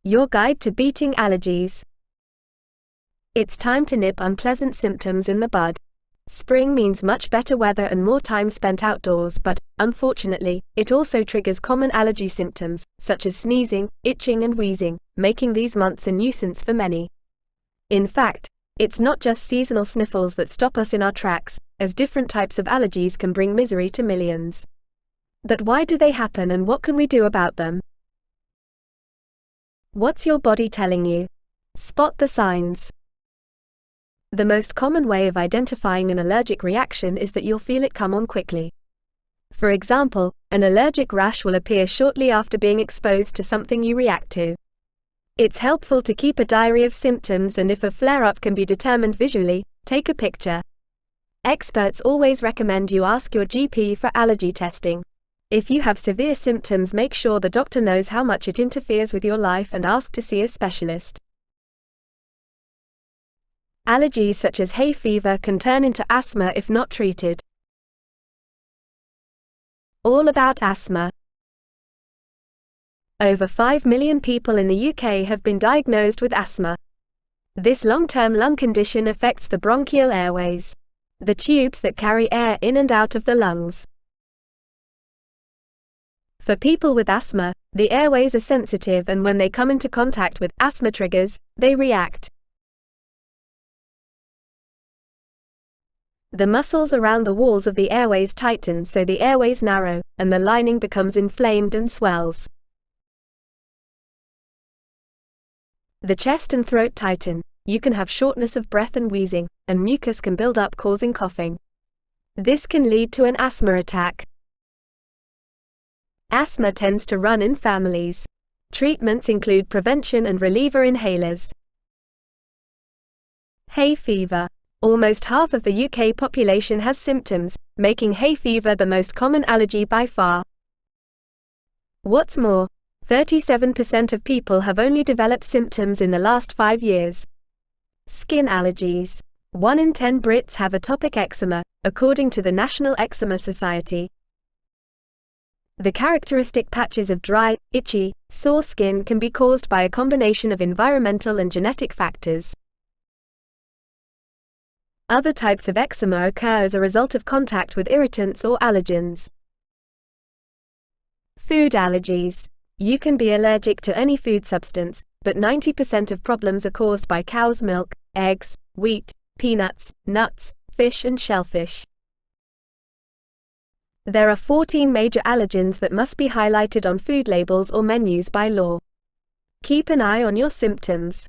your guide to beating allergies. It's time to nip unpleasant symptoms in the bud. Spring means much better weather and more time spent outdoors, but, unfortunately, it also triggers common allergy symptoms, such as sneezing, itching and wheezing, making these months a nuisance for many. In fact, it's not just seasonal sniffles that stop us in our tracks, as different types of allergies can bring misery to millions. But why do they happen and what can we do about them? What's your body telling you? Spot the signs. The most common way of identifying an allergic reaction is that you'll feel it come on quickly. For example, an allergic rash will appear shortly after being exposed to something you react to. It's helpful to keep a diary of symptoms, and if a flare-up can be determined visually, take a picture. Experts always recommend you ask your GP for allergy testing. If you have severe symptoms, make sure the doctor knows how much it interferes with your life and ask to see a specialist. Allergies such as hay fever can turn into asthma if not treated. All about asthma. Over 5 million people in the UK have been diagnosed with asthma. This long-term lung condition affects the bronchial airways, the tubes that carry air in and out of the lungs. For people with asthma, the airways are sensitive, and when they come into contact with asthma triggers, they react. The muscles around the walls of the airways tighten, so the airways narrow, and the lining becomes inflamed and swells. The chest and throat tighten, you can have shortness of breath and wheezing, and mucus can build up, causing coughing. This can lead to an asthma attack. Asthma tends to run in families. Treatments include prevention and reliever inhalers. Hay fever. Almost half of the UK population has symptoms, making hay fever the most common allergy by far. What's more, 37% of people have only developed symptoms in the last 5 years. Skin allergies. 1 in 10 Brits have atopic eczema, according to the National Eczema Society. The characteristic patches of dry, itchy, sore skin can be caused by a combination of environmental and genetic factors. Other types of eczema occur as a result of contact with irritants or allergens. Food allergies. You can be allergic to any food substance, but 90% of problems are caused by cow's milk, eggs, wheat, peanuts, nuts, fish and shellfish. There are 14 major allergens that must be highlighted on food labels or menus by law. Keep an eye on your symptoms.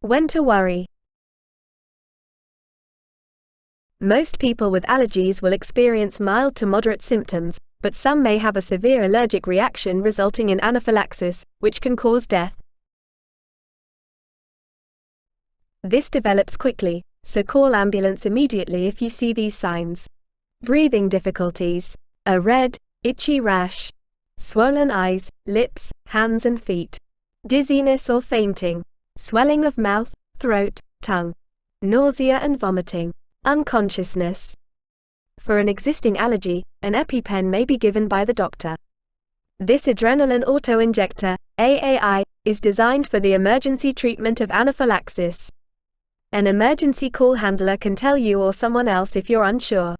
When to worry. Most people with allergies will experience mild to moderate symptoms, but some may have a severe allergic reaction resulting in anaphylaxis, which can cause death. This develops quickly, so call ambulance immediately if you see these signs. Breathing difficulties, a red, itchy rash, swollen eyes, lips, hands and feet, dizziness or fainting, swelling of mouth, throat, tongue, nausea and vomiting, unconsciousness. For an existing allergy, an EpiPen may be given by the doctor. This adrenaline autoinjector, AAI, is designed for the emergency treatment of anaphylaxis. An emergency call handler can tell you or someone else if you're unsure.